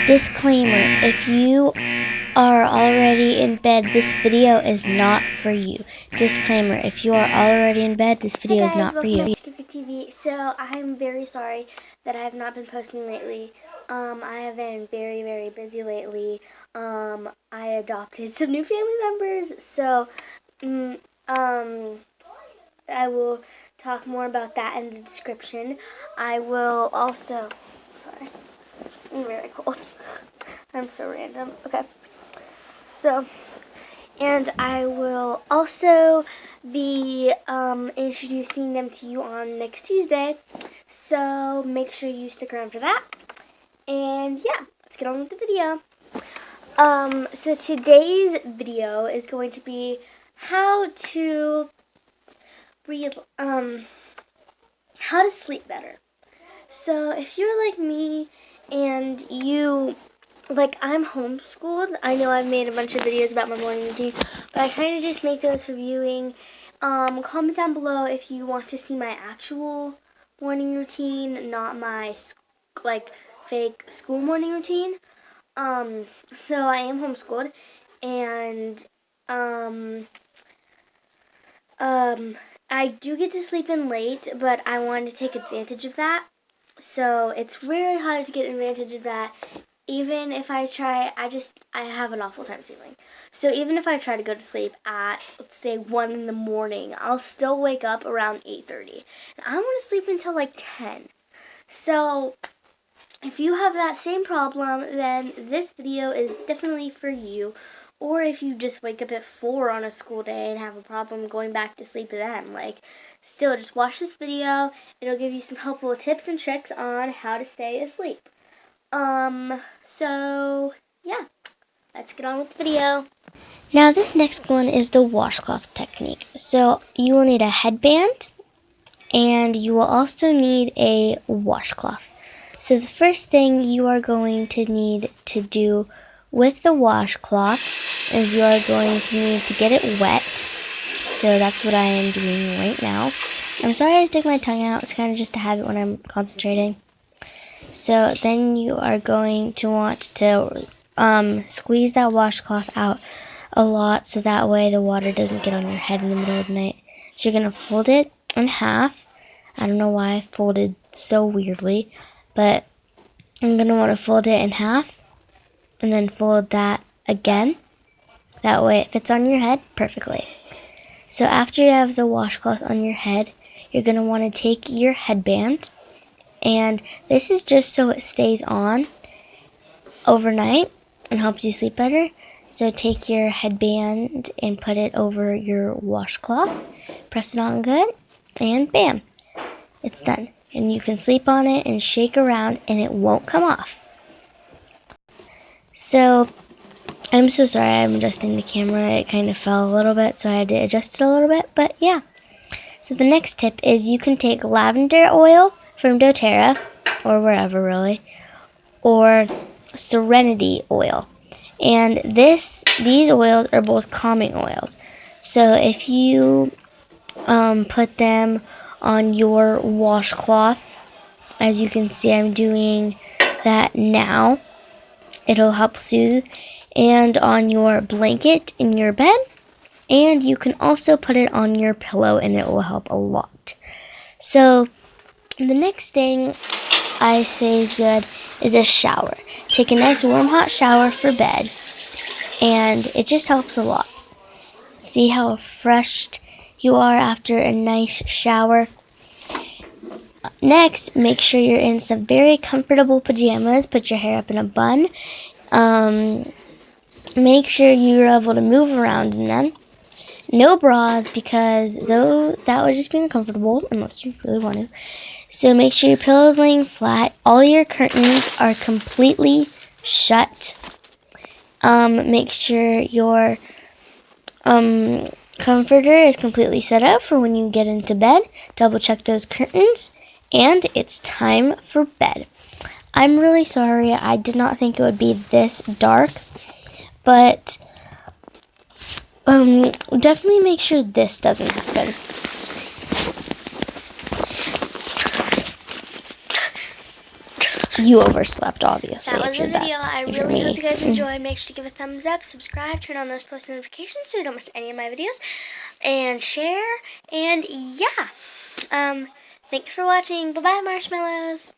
Disclaimer, if you are already in bed, this video is not for you. Disclaimer, if you are already in bed, this video is not for you. Welcome to Scoopy TV. So I'm very sorry that I have not been posting lately. I have been very, very busy lately. I adopted some new family members, so I will talk more about that in the description. I will also, sorry, I'm very cold. I'm so random. Okay. So, and I will also be introducing them to you on next Tuesday. So make sure you stick around for that. And yeah, let's get on with the video. So today's video is going to be how to how to sleep better. So if you're like me and you, like, I'm homeschooled. I know I've made a bunch of videos about my morning routine, but I kind of just make those for viewing. Comment down below if you want to see my actual morning routine, not my, like, fake school morning routine. So I am homeschooled, and, I do get to sleep in late, but I want to take advantage of that. So it's very hard to get advantage of that. Even if I try, I have an awful time sleeping. So even if I try to go to sleep at, let's say, 1 in the morning, I'll still wake up around 8:30. And I want to sleep until like 10. So if you have that same problem, then this video is definitely for you. Or if you just wake up at 4 on a school day and have a problem going back to sleep then, like, still just watch this video. It'll give you some helpful tips and tricks on how to stay asleep. So, yeah, let's get on with the video. Now this next one is the washcloth technique. So you will need a headband and you will also need a washcloth. So the first thing you are going to need to do with the washcloth is you are going to need to get it wet. So that's what I am doing right now. I'm sorry I stick my tongue out. It's kind of just a habit when I'm concentrating. So then you are going to want to squeeze that washcloth out a lot so that way the water doesn't get on your head in the middle of the night. So you're going to fold it in half. I don't know why I folded so weirdly, but I'm going to want to fold it in half and then fold that again. That way it fits on your head perfectly. So after you have the washcloth on your head, you're going to want to take your headband, and this is just so it stays on overnight and helps you sleep better. So take your headband and put it over your washcloth, press it on good, and bam, it's done. And you can sleep on it and shake around and it won't come off. So I'm so sorry I'm adjusting the camera. It kind of fell a little bit, so I had to adjust it a little bit, but yeah. So the next tip is you can take lavender oil from doTERRA, or wherever really, or Serenity oil. And these oils are both calming oils. So if you put them on your washcloth, as you can see I'm doing that now, it'll help soothe, and on your blanket in your bed, and you can also put it on your pillow and it will help a lot. So the next thing I say is good is a shower. Take a nice warm hot shower for bed, and it just helps a lot. See how refreshed you are after a nice shower. Next, make sure you're in some very comfortable pajamas. Put your hair up in a bun. Make sure you're able to move around in them. No bras, because that would just be uncomfortable unless you really want to. So make sure your pillow is laying flat. All your curtains are completely shut. Make sure your comforter is completely set up for when you get into bed. Double check those curtains, and it's time for bed. I'm really sorry. I did not think it would be this dark, but definitely make sure this doesn't happen. You overslept, obviously, That if was you're the that. video. I If you're really hope me. you guys enjoyed. Make sure to give a thumbs up, subscribe, turn on those post notifications so you don't miss any of my videos, and share. And yeah, thanks for watching. Bye bye, marshmallows.